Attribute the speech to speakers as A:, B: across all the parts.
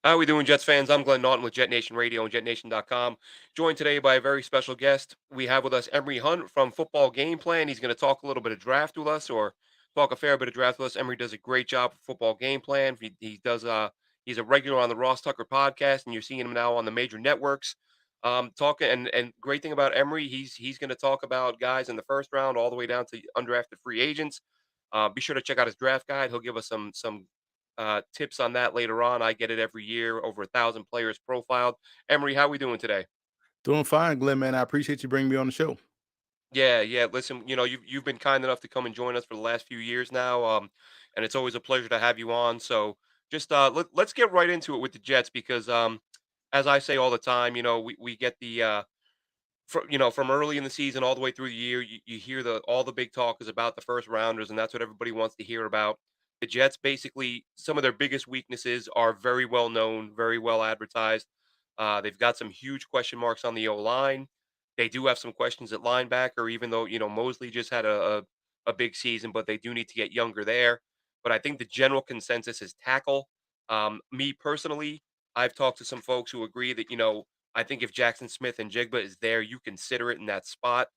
A: How are we doing, Jets fans? I'm Glenn Naughton with JetNation Radio and JetNation.com. Joined today by a very special guest. We have with us Emory Hunt from Football Gameplan. He's going to talk a little bit of draft with us, or talk a fair bit of draft with us. Emory does a great job for Football Gameplan. He does. He's a regular on the Ross Tucker podcast, and you're seeing him now on the major networks. Talking and great thing about Emory, he's going to talk about guys in the first round all the way down to undrafted free agents. Be sure to check out his draft guide. He'll give us some tips on that later on. I get it every year, over 1,000 players profiled. Emery, how we doing today?
B: Doing fine, Glenn, man. I appreciate you bringing me on the show.
A: Yeah, yeah. Listen, you've been kind enough to come and join us for the last few years now, and it's always a pleasure to have you on. So just let's get right into it with the Jets because, as I say all the time, we get the from early in the season all the way through the year, you hear all the big talk is about the first rounders, and that's what everybody wants to hear about. The Jets, basically, some of their biggest weaknesses are very well known, very well advertised. They've got some huge question marks on the O line. They do have some questions at linebacker, even though Mosley just had a big season, but they do need to get younger there. But I think the general consensus is tackle. Me personally, I've talked to some folks who agree that I think if Jackson Smith and Jigba is there, you consider it in that spot.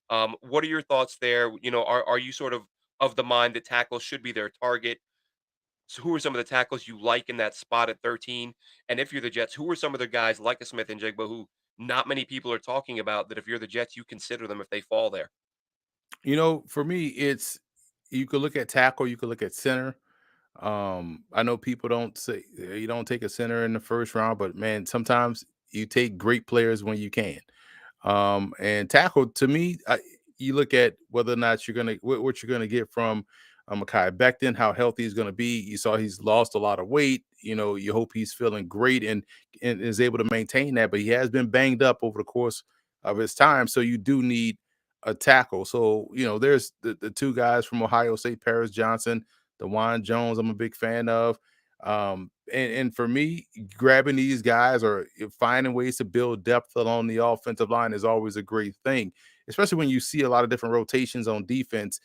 A: What are your thoughts there? Are you sort of the mind that tackles should be their target? So who are some of the tackles you like in that spot at 13? And if you're the Jets, who are some of the guys like a Smith and Jigba who not many people are talking about that if you're the Jets, you consider them if they fall there?
B: For me, it's you could look at tackle, you could look at center. I know people don't say you don't take a center in the first round, but man, sometimes you take great players when you can. And tackle to me, you look at whether or not what you're gonna get from Mekhi Becton, how healthy he's gonna be. You saw he's lost a lot of weight. You hope he's feeling great and is able to maintain that, but he has been banged up over the course of his time. So you do need a tackle. So there's the two guys from Ohio State, Paris Johnson, DeJuan Jones. I'm a big fan of. And for me, grabbing these guys or finding ways to build depth along the offensive line is always a great thing, especially when you see a lot of different rotations on defense.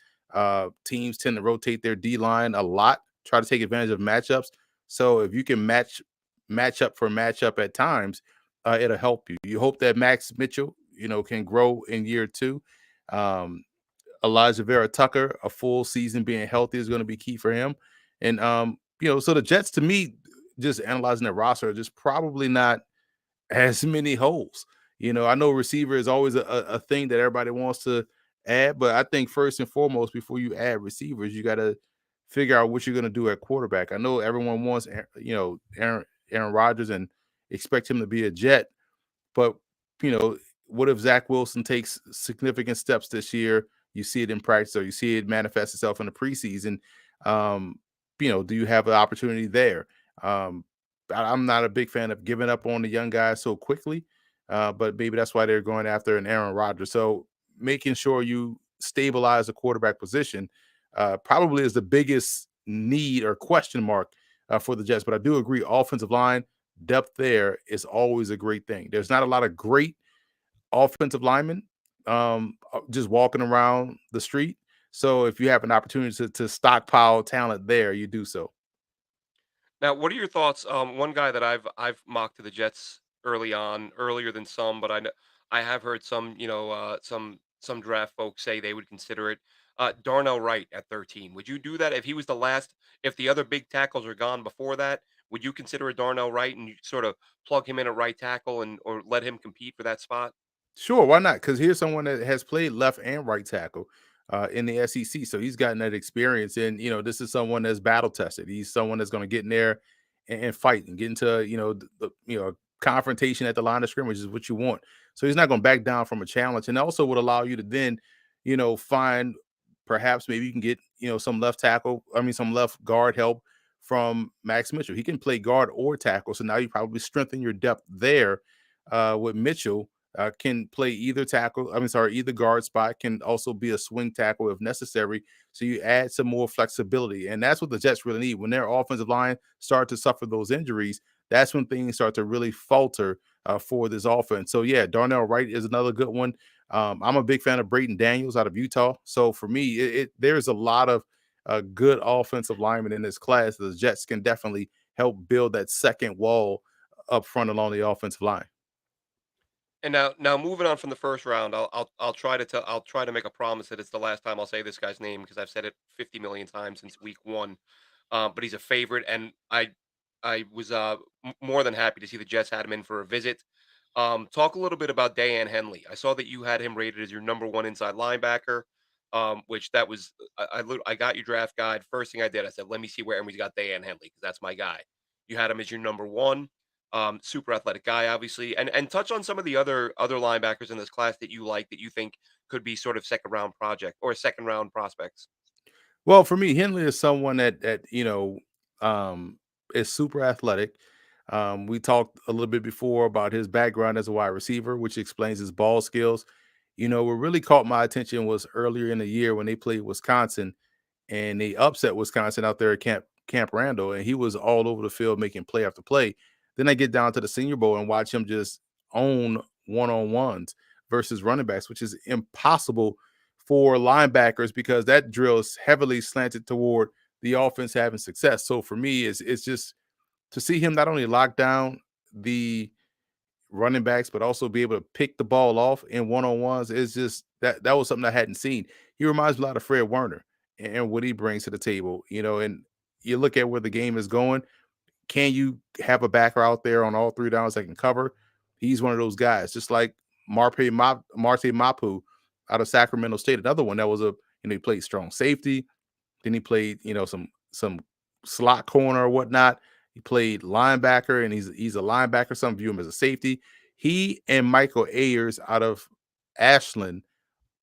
B: Teams tend to rotate their D line a lot, try to take advantage of matchups. So if you can matchup for matchup at times, it'll help you. You hope that Max Mitchell, can grow in year two. Um, Elijah Vera Tucker, a full season being healthy is going to be key for him. And so the Jets to me, just analyzing their roster, are just probably not as many holes. I know receiver is always a thing that everybody wants to add, but I think first and foremost, before you add receivers, you got to figure out what you're going to do at quarterback. I know everyone wants, Aaron Rodgers and expect him to be a Jet, but you know, what if Zach Wilson takes significant steps this year? You see it in practice, or you see it manifest itself in the preseason. Um, do you have an opportunity there? Um, I'm not a big fan of giving up on the young guys so quickly, but maybe that's why they're going after an Aaron Rodgers. So making sure you stabilize the quarterback position probably is the biggest need or question mark for the Jets. But I do agree, offensive line depth there is always a great thing. There's not a lot of great offensive linemen just walking around the street. So if you have an opportunity to stockpile talent there, you do so.
A: Now, what are your thoughts? One guy that I've mocked to the Jets early on, earlier than some, but I have heard some, some draft folks say they would consider it. Darnell Wright at 13. Would you do that if he was the last? If the other big tackles are gone before that, would you consider a Darnell Wright and you sort of plug him in at right tackle and or let him compete for that spot?
B: Sure, why not? Because here's someone that has played left and right tackle in the SEC, so he's gotten that experience. And this is someone that's battle tested. He's someone that's going to get in there and fight and get into confrontation at the line of scrimmage is what you want. So he's not going to back down from a challenge, and also would allow you to then find perhaps maybe you can get some left tackle. I mean some left guard help from Max Mitchell. He can play guard or tackle, so now you probably strengthen your depth there with Mitchell can play either tackle. I mean, sorry, either guard spot can also be a swing tackle if necessary. So you add some more flexibility, and that's what the Jets really need. When their offensive line start to suffer those injuries, that's when things start to really falter for this offense. So yeah, Darnell Wright is another good one. I'm a big fan of Brayton Daniels out of Utah. So for me, there's a lot of good offensive linemen in this class. The Jets can definitely help build that second wall up front along the offensive line.
A: And now moving on from the first round, I'll try to make a promise that it's the last time I'll say this guy's name because I've said it 50 million times since week one. But he's a favorite, and I was more than happy to see the Jets had him in for a visit. Talk a little bit about Dayan Henley. I saw that you had him rated as your number one inside linebacker. Which that was I got your draft guide. First thing I did, I said, let me see where Emery's got Dayan Henley because that's my guy. You had him as your number one. Super athletic guy, obviously, and touch on some of the other linebackers in this class that you like that you think could be sort of second round project or second round prospects.
B: Well, for me, Henley is someone that um, is super athletic. We talked a little bit before about his background as a wide receiver, which explains his ball skills. What really caught my attention was earlier in the year when they played Wisconsin and they upset Wisconsin out there at Camp Randall, and he was all over the field making play after play. Then I get down to the Senior Bowl and watch him just own one-on-ones versus running backs, which is impossible for linebackers because that drill is heavily slanted toward the offense having success. So for me, it's just to see him not only lock down the running backs, but also be able to pick the ball off in one-on-ones is just that was something I hadn't seen. He reminds me a lot of Fred Warner and what he brings to the table, and you look at where the game is going. Can you have a backer out there on all three downs that can cover? He's one of those guys, just like Marte Mapu out of Sacramento State, another one that was he played strong safety, then he played some slot corner or whatnot. He played linebacker, and he's a linebacker. Some view him as a safety. He and Michael Ayers out of Ashland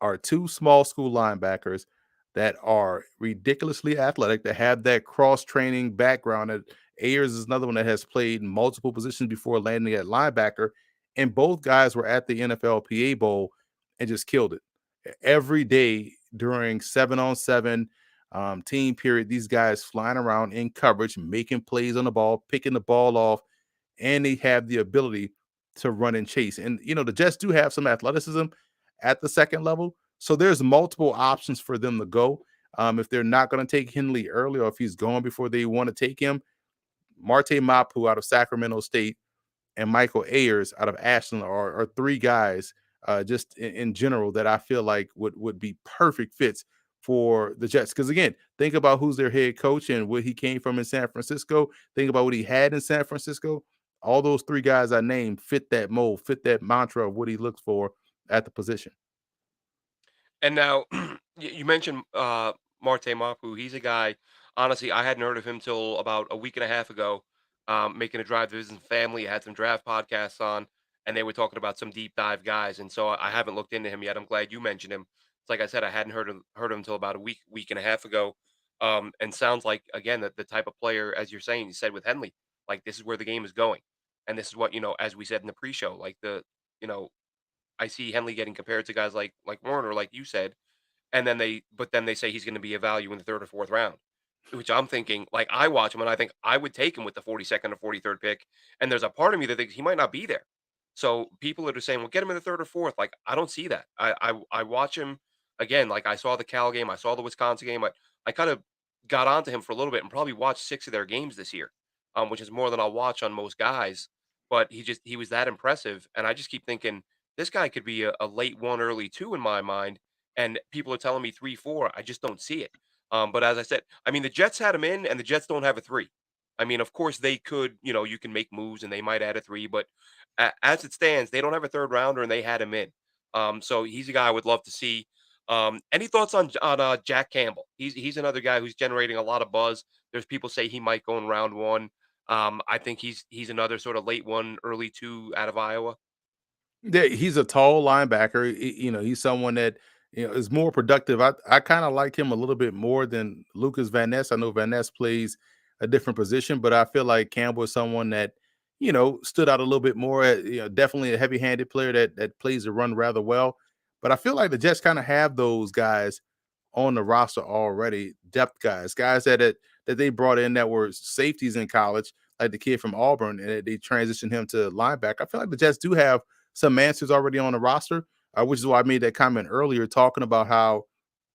B: are two small school linebackers that are ridiculously athletic, that have that cross training background. And Ayers is another one that has played in multiple positions before landing at linebacker. And both guys were at the NFLPA Bowl and just killed it. Every day during 7-on-7 team period, these guys flying around in coverage, making plays on the ball, picking the ball off, and they have the ability to run and chase. And the Jets do have some athleticism at the second level. So there's multiple options for them to go. If they're not going to take Henley early, or if he's going before they want to take him, Marte Mapu out of Sacramento State and Michael Ayers out of Ashland are three guys just in general that I feel like would be perfect fits for the Jets. Because again, think about who's their head coach and where he came from in San Francisco. Think about what he had in San Francisco. All those three guys I named fit that mold, fit that mantra of what he looks for at the position.
A: And now you mentioned Marte Mapu. He's a guy. Honestly, I hadn't heard of him till about a week and a half ago. Making a drive to visit his family. I had some draft podcasts on, and they were talking about some deep dive guys. And so I haven't looked into him yet. I'm glad you mentioned him. It's like I said, I hadn't heard of him until about a week and a half ago. And sounds like again that the type of player, as you're saying, you said with Henley, like this is where the game is going, and this is what as we said in the pre-show, like you know I see Henley getting compared to guys like Warner, like you said, and then they say he's gonna be a value in the 3rd or 4th round, which I'm thinking, like, I watch him and I think I would take him with the 42nd or 43rd pick, and there's a part of me that thinks he might not be there. So people are just saying, "Well, get him in the 3rd or 4th." Like, I don't see that. I watch him again, like, I saw the Cal game, I saw the Wisconsin game, I kind of got onto him for a little bit and probably watched 6 of their games this year, which is more than I'll watch on most guys, but he was that impressive, and I just keep thinking, this guy could be a late 1, early 2 in my mind, and people are telling me 3, 4. I just don't see it. But as I said, I mean, the Jets had him in, and the Jets don't have a 3. I mean, of course, they could, you can make moves and they might add a 3, but as it stands, they don't have a 3rd rounder and they had him in. So he's a guy I would love to see. Any thoughts on Jack Campbell? He's another guy who's generating a lot of buzz. There's people say he might go in round 1. I think he's another sort of late 1, early 2 out of Iowa.
B: Yeah, he's a tall linebacker. He's someone that is more productive. I kind of like him a little bit more than Lucas Van Ness. I know Van Ness plays a different position, but I feel like Campbell is someone that stood out a little bit more. Definitely a heavy-handed player that plays the run rather well. But I feel like the Jets kind of have those guys on the roster already, depth guys, guys that they brought in that were safeties in college, like the kid from Auburn, and they transitioned him to linebacker. I feel like the Jets do have some answers already on the roster, which is why I made that comment earlier, talking about how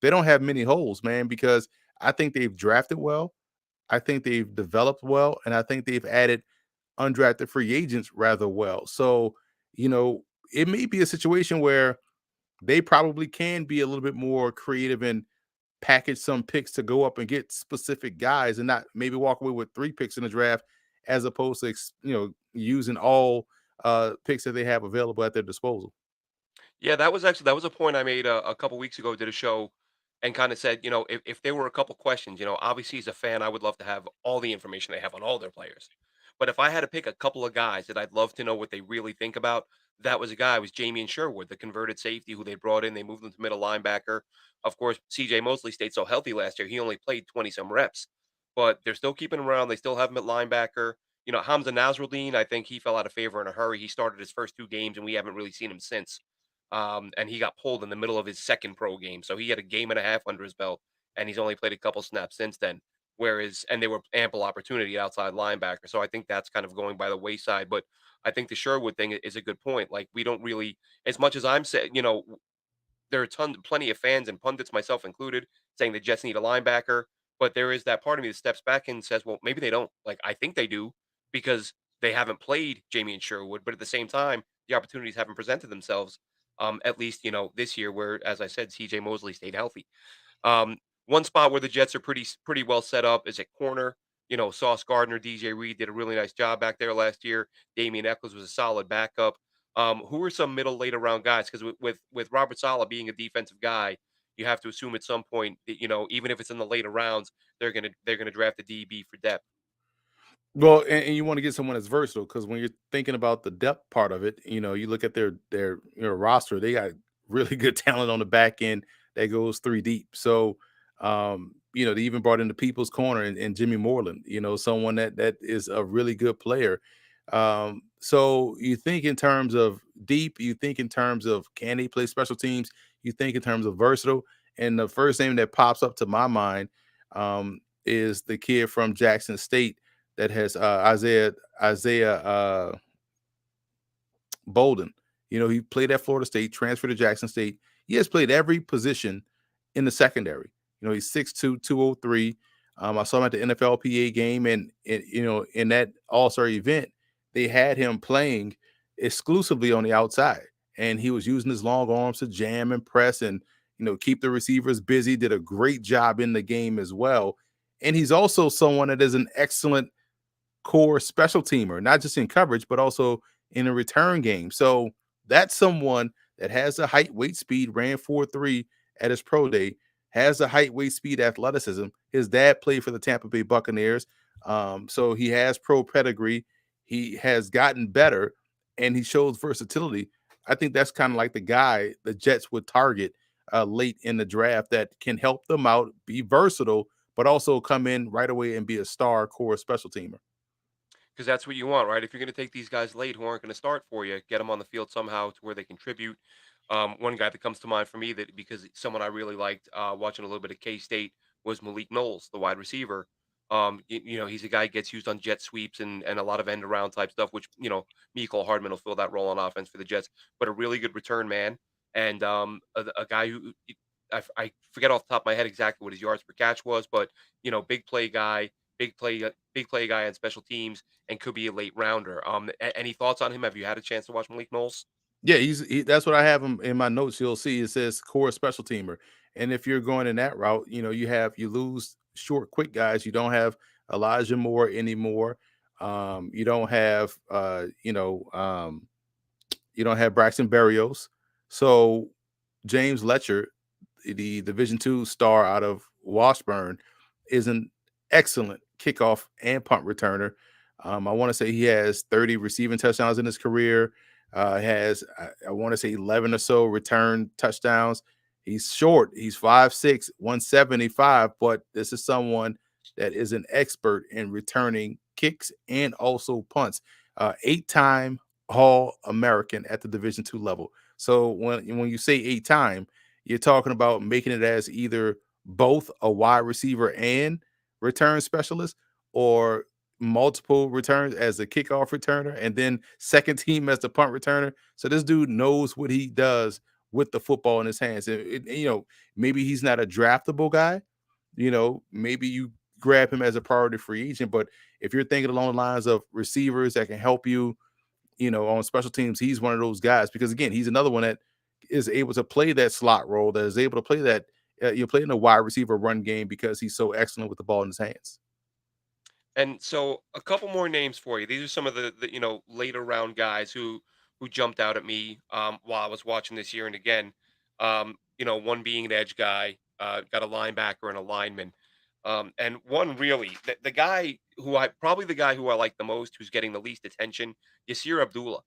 B: they don't have many holes, man, because I think they've drafted well. I think they've developed well, and I think they've added undrafted free agents rather well. So, you know, it may be a situation where they probably can be a little bit more creative and package some picks to go up and get specific guys and not maybe walk away with 3 picks in the draft as opposed to using all picks that they have available at their disposal.
A: Yeah, that was a point I made a couple weeks ago. Did a show and kind of said, if there were a couple questions, obviously as a fan, I would love to have all the information they have on all their players. But if I had to pick a couple of guys that I'd love to know what they really think about, that was a guy was Jamie and Sherwood, the converted safety who they brought in. They moved him to middle linebacker. Of course, CJ Mosley stayed so healthy last year; he only played 20 some reps, but they're still keeping him around. They still have him at linebacker. Hamza Nasruddin, I think he fell out of favor in a hurry. He started his first 2 games, and we haven't really seen him since. And he got pulled in the middle of his second pro game. So he had a game and a half under his belt, and he's only played a couple snaps since then. Whereas, and they were ample opportunity outside linebacker. So I think that's kind of going by the wayside. But I think the Sherwood thing is a good point. Like we don't really, as much as I'm saying, there are plenty of fans and pundits, myself included, saying the Jets need a linebacker. But there is that part of me that steps back and says, well, maybe they don't. Like I think they do because they haven't played Jamie and Sherwood, but at the same time, the opportunities haven't presented themselves. At least this year, where as I said, C.J. Mosley stayed healthy. Um, One spot where the Jets are pretty well set up is at corner. Sauce Gardner, DJ Reed did a really nice job back there last year. Damian Eccles was a solid backup. Who are some middle later round guys? Because with Robert Sala being a defensive guy, you have to assume at some point that, even if it's in the later rounds, they're gonna draft a DB for depth.
B: Well, and you want to get someone that's versatile because when you're thinking about the depth part of it, you look at their roster, they got really good talent on the back end that goes 3 deep. So, they even brought in the People's Corner and Jimmy Moreland, someone that is a really good player. So you think in terms of deep, you think in terms of can they play special teams, you think in terms of versatile, and the first name that pops up to my mind is the kid from Jackson State that has Isaiah Bolden. He played at Florida State, transferred to Jackson State. He has played every position in the secondary. He's 6'2", 203. I saw him at the NFLPA game, and in that All-Star event, they had him playing exclusively on the outside, and he was using his long arms to jam and press and keep the receivers busy. Did a great job in the game as well, and he's also someone that is an excellent core special teamer, not just in coverage, but also in a return game. So that's someone that has the height, weight, speed, ran 4.3 at his pro day, has the height, weight, speed, athleticism. His dad played for the Tampa Bay Buccaneers. So he has pro pedigree. He has gotten better and he shows versatility. I think that's kind of like the guy the Jets would target late in the draft that can help them out, be versatile, but also come in right away and be a star core special teamer.
A: Because that's what you want, right? If you're going to take these guys late who aren't going to start for you, get them on the field somehow to where they contribute. One guy that comes to mind for me that because someone I really liked watching a little bit of K State was Malik Knowles, the wide receiver. He's a guy who gets used on jet sweeps and a lot of end around type stuff, which Mecole Hardman will fill that role on offense for the Jets. But a really good return man and a guy who I forget off the top of my head exactly what his yards per catch was, but big play guy, big play guy on special teams and could be a late rounder. Any thoughts on him? Have you had a chance to watch Malik Knowles?
B: Yeah, that's what I have him in my notes. You'll see it says core special teamer. And if you're going in that route, you lose short, quick guys. You don't have Elijah Moore anymore. You don't have you don't have Braxton Berrios. So James Letcher, the Division II star out of Washburn, is an excellent kickoff and punt returner. I want to say he has 30 receiving touchdowns in his career. Has I want to say 11 or so return touchdowns. He's short. He's 5'6", 175, but this is someone that is an expert in returning kicks and also punts. 8-time All American at the Division II level. So when you say 8-time, you're talking about making it as either both a wide receiver and return specialist, or multiple returns as a kickoff returner, and then second team as the punt returner. So this dude knows what he does with the football in his hands. Maybe he's not a draftable guy. Maybe you grab him as a priority free agent. But if you're thinking along the lines of receivers that can help you, on special teams, he's one of those guys because again, he's another one that is able to play that slot role, that is able to play that you play in a wide receiver run game because he's so excellent with the ball in his hands.
A: And so a couple more names for you. These are some of the later round guys who jumped out at me while I was watching this year. And again, one being an edge guy, got a linebacker and a lineman. And one really the guy who I probably the guy who I like the most, who's getting the least attention, Yasir Abdullah.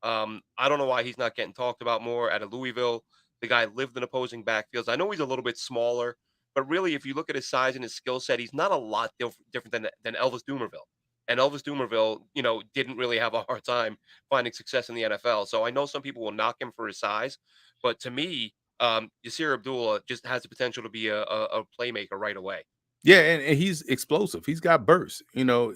A: I don't know why he's not getting talked about more out of Louisville. The guy lived in opposing backfields. I know he's a little bit smaller, but really, if you look at his size and his skill set, he's not a lot different than Elvis Dumerville. And Elvis Dumerville, didn't really have a hard time finding success in the NFL. So I know some people will knock him for his size, but to me, Yasir Abdullah just has the potential to be a playmaker right away.
B: Yeah, and he's explosive. He's got bursts,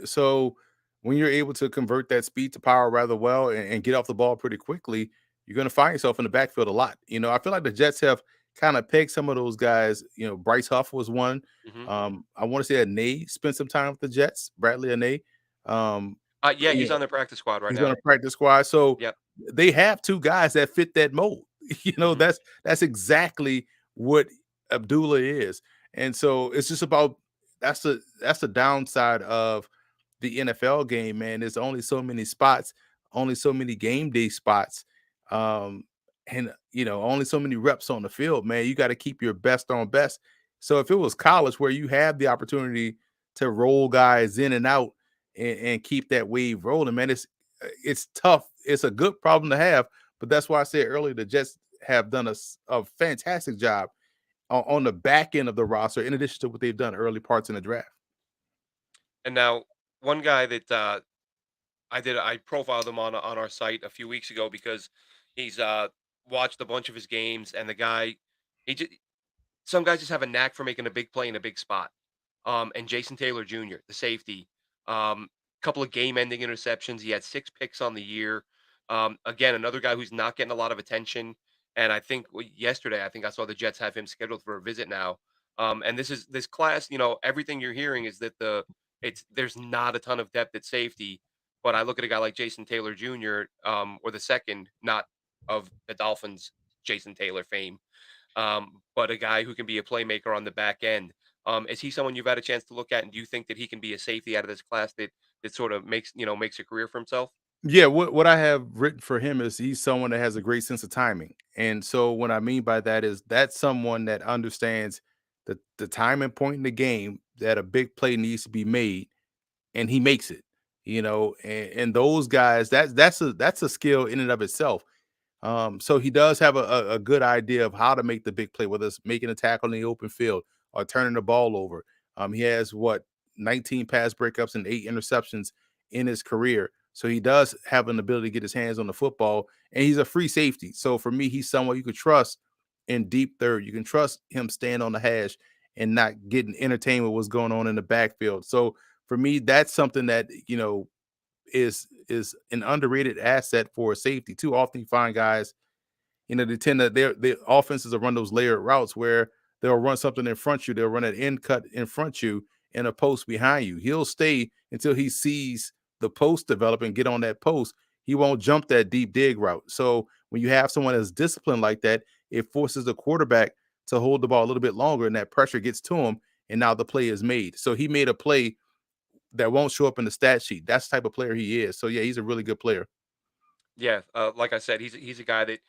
B: So when you're able to convert that speed to power rather well and get off the ball pretty quickly, you're going to find yourself in the backfield a lot. I feel like the Jets have kind of pegged some of those guys. Bryce Huff was one.
A: Hmm.
B: I want to say Ney spent some time with the Jets. Bradley Ney. Um,
A: Yeah,
B: you
A: he's
B: know,
A: on the practice squad right
B: He's on
A: now.
B: a practice squad, so
A: Yep.
B: they have 2 guys that fit that mold.
A: Hmm.
B: That's exactly what Abdullah is, and so it's just about that's the downside of the NFL game, man. There's only so many spots, only so many game day spots, um, and, only so many reps on the field, man. You gotta keep your best on best. So if it was college where you have the opportunity to roll guys in and out and keep that wave rolling, man. It's tough. It's a good problem to have, but that's why I said earlier the Jets have done a fantastic job on the back end of the roster, in addition to what they've done early parts in the draft.
A: And now one guy that I profiled him on our site a few weeks ago because he's watched a bunch of his games, and the guy he just some guys just have a knack for making a big play in a big spot. And Jason Taylor Jr., the safety, couple of game-ending interceptions. He had 6 picks on the year. Again, another guy who's not getting a lot of attention. And I think yesterday, I think I saw the Jets have him scheduled for a visit now. And this class. Everything you're hearing is that there's not a ton of depth at safety. But I look at a guy like Jason Taylor Jr., or the second, not of the Dolphins, Jason Taylor fame, but a guy who can be a playmaker on the back end. Is he someone you've had a chance to look at, and do you think that he can be a safety out of this class that sort of makes a career for himself?
B: Yeah, what I have written for him is he's someone that has a great sense of timing. And so what I mean by that is that's someone that understands the timing point in the game that a big play needs to be made and he makes it. And those guys that's a skill in and of itself. So he does have a good idea of how to make the big play, whether it's making a tackle in the open field or turning the ball over. He has 19 pass breakups and 8 interceptions in his career. So he does have an ability to get his hands on the football, and he's a free safety. So for me, he's someone you could trust in deep third. You can trust him staying on the hash and not getting entertained with what's going on in the backfield. So for me, that's something that is an underrated asset for a safety. Too often you find guys, they tend to their offenses will run those layered routes where they'll run something in front of you, they'll run an end cut in front of you and a post behind you. He'll stay until he sees the post develop and get on that post. He won't jump that deep dig route. So when you have someone that's disciplined like that, it forces the quarterback to hold the ball a little bit longer and that pressure gets to him. And now the play is made. So he made a play that won't show up in the stat sheet. That's the type of player he is. So yeah, he's a really good player.
A: Yeah, like I said, he's a guy that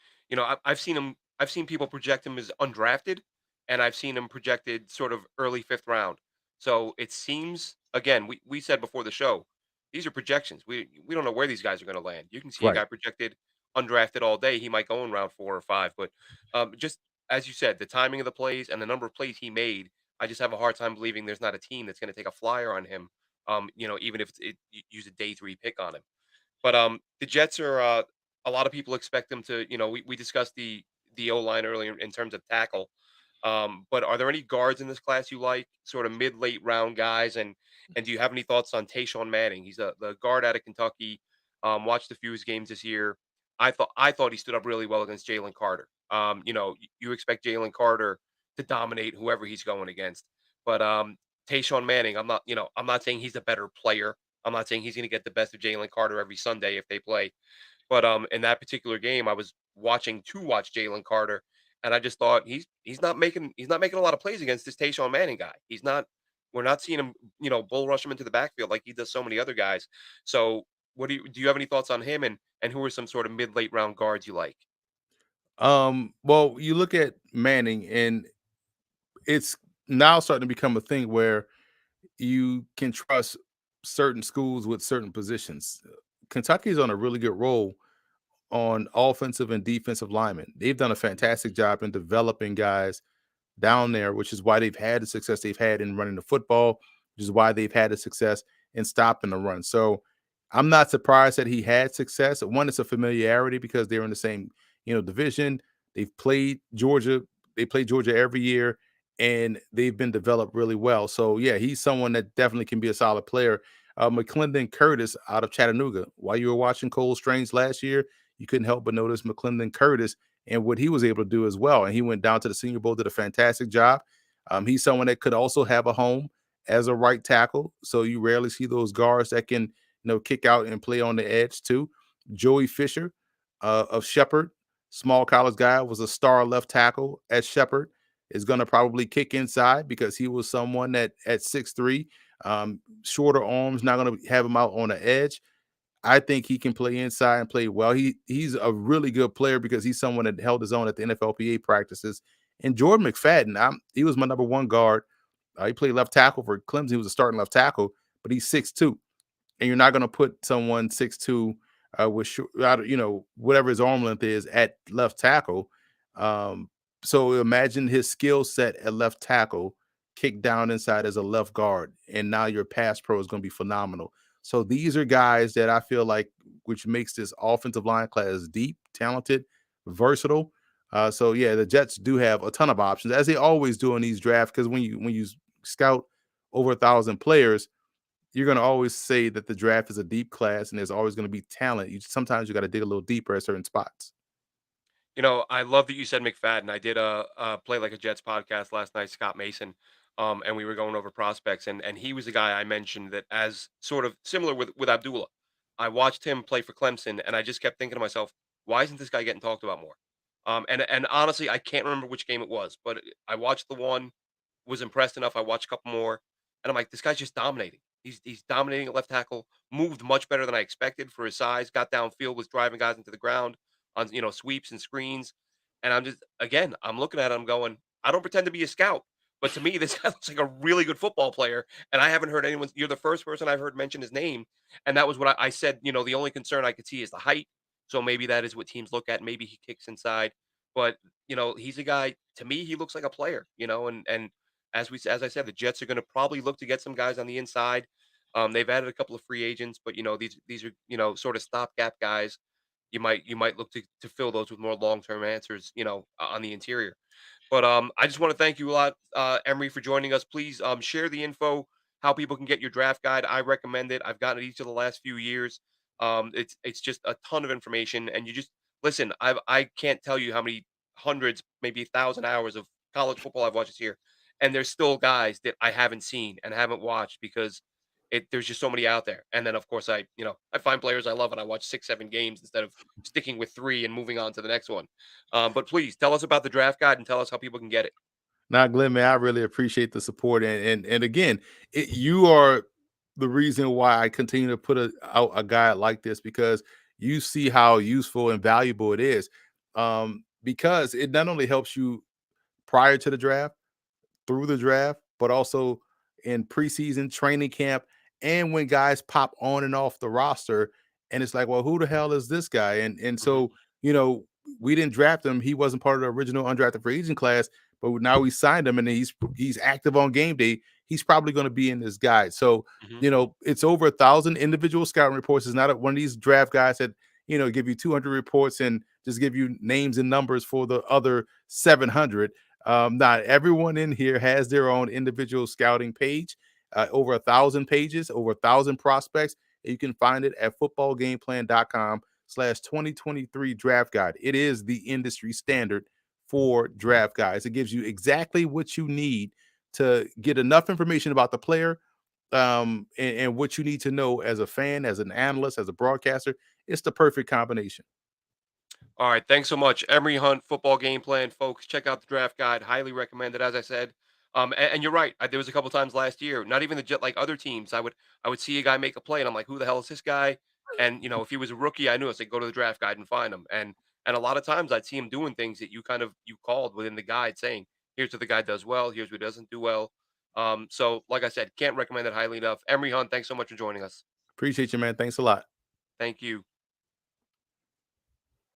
A: I've seen him. I've seen people project him as undrafted, and I've seen him projected sort of early fifth round. So it seems again, we said before the show, these are projections. We don't know where these guys are going to land. You can see a
B: Right.
A: guy projected undrafted all day. He might go in round 4 or 5, but just as you said, the timing of the plays and the number of plays he made, I just have a hard time believing there's not a team that's going to take a flyer on him. Even if use a day 3 pick on him. But the Jets are a lot of people expect them to. We discussed the O line earlier in terms of tackle. But are there any guards in this class you like, sort of mid late round guys? And do you have any thoughts on Tayshawn Manning? He's the guard out of Kentucky. Watched a few of his games this year. I thought he stood up really well against Jalen Carter. You expect Jalen Carter to dominate whoever he's going against, but Tayshaun Manning, I'm not saying he's a better player. I'm not saying he's going to get the best of Jalen Carter every Sunday if they play. But in that particular game, I was watching to watch Jalen Carter, and I just thought he's not making a lot of plays against this Tayshaun Manning guy. He's not. We're not seeing him, bull rush him into the backfield like he does so many other guys. So, what do you have any thoughts on him, and who are some sort of mid late round guards you like?
B: Well, you look at Manning, and it's now starting to become a thing where you can trust certain schools with certain positions. Kentucky's on a really good roll on offensive and defensive linemen. They've done a fantastic job in developing guys down there, which is why they've had the success they've had in running the football, which is why they've had the success in stopping the run. So I'm not surprised that he had success. One, it's a familiarity because they're in the same, division. They've played Georgia, they play Georgia every year, and they've been developed really well. So yeah, he's someone that definitely can be a solid player. McClendon Curtis out of Chattanooga. While you were watching Cole Strange last year, you couldn't help but notice McClendon Curtis and what he was able to do as well. And he went down to the Senior Bowl, did a fantastic job. He's someone that could also have a home as a right tackle. So you rarely see those guards that can, kick out and play on the edge too. Joey Fisher of Shepherd, small college guy, was a star left tackle at Shepherd. Is going to probably kick inside because he was someone that at 6'3", shorter arms, not going to have him out on the edge. I think he can play inside and play well. He's a really good player because he's someone that held his own at the NFLPA practices. And Jordan McFadden, he was my number one guard. He played left tackle for Clemson. He was a starting left tackle, but he's 6'2", and you're not going to put someone 6'2", with whatever his arm length is at left tackle. Um, so imagine his skill set at left tackle, kick down inside as a left guard, and now your pass pro is going to be phenomenal. So these are guys that I feel like, which makes this offensive line class deep, talented, versatile. So yeah, the Jets do have a ton of options, as they always do in these drafts. Because when you scout over 1,000 players, you're going to always say that the draft is a deep class, and there's always going to be talent. Sometimes you got to dig a little deeper at certain spots.
A: I love that you said McFadden. I did a play like a Jets podcast last night, Scott Mason, and we were going over prospects, and he was the guy I mentioned that as sort of similar with Abdullah. I watched him play for Clemson, and I just kept thinking to myself, why isn't this guy getting talked about more? And honestly, I can't remember which game it was, but I watched the one, was impressed enough. I watched a couple more, and I'm like, this guy's just dominating. He's dominating at left tackle. Moved much better than I expected for his size. Got downfield, was driving guys into the ground on sweeps and screens. And I'm looking at him going, I don't pretend to be a scout, but to me, this guy looks like a really good football player. And I haven't heard anyone. You're the first person I've heard mention his name, and that was what I said. The only concern I could see is the height. So maybe that is what teams look at. Maybe he kicks inside, but he's a guy. To me, he looks like a player. And as I said, the Jets are going to probably look to get some guys on the inside. They've added a couple of free agents, but these are sort of stopgap guys. You might look to fill those with more long term answers, on the interior. But I just want to thank you a lot, Emery, for joining us. Please share the info, how people can get your draft guide. I recommend it. I've gotten it each of the last few years. It's just a ton of information, and you just listen. I can't tell you how many hundreds, maybe 1,000 hours of college football I've watched this year, and there's still guys that I haven't seen and haven't watched because there's just so many out there. And then of course I find players I love and I watch 6 7 games instead of sticking with three and moving on to the next one. But please tell us about the draft guide and tell us how people can get it.
B: Now, Glenn, man, I really appreciate the support, and again, you are the reason why I continue to put out a guide like this, because you see how useful and valuable it is. Because it not only helps you prior to the draft, through the draft, but also in preseason training camp, and when guys pop on and off the roster, and it's like, well, who the hell is this guy? And
A: Hmm.
B: so, you know, we didn't draft him. He wasn't part of the original undrafted free agent class, but now we signed him, and he's active on game day. He's probably going to be in this guide. So,
A: Hmm.
B: it's over 1,000 individual scouting reports. It's not one of these draft guys that give you 200 reports and just give you names and numbers for the other 700. Not everyone in here has their own individual scouting page. Over 1,000 pages, over 1,000 prospects. You can find it at footballgameplan.com/2023 draft guide. It is the industry standard for draft guides. It gives you exactly what you need to get enough information about the player, and what you need to know as a fan, as an analyst, as a broadcaster. It's the perfect combination.
A: All right, thanks so much. Emory Hunt, football game plan, folks. Check out the draft guide. Highly recommended, as I said. And you're right. There was a couple times last year, not even the Jet, like other teams. I would see a guy make a play, and I'm like, who the hell is this guy? And if he was a rookie, I knew. I said, go to the draft guide and find him. And a lot of times, I'd see him doing things that you called within the guide, saying, here's what the guy does well. Here's what he doesn't do well. So, like I said, can't recommend it highly enough. Emory Hunt, thanks so much for joining us.
B: Appreciate you, man. Thanks a lot.
A: Thank you.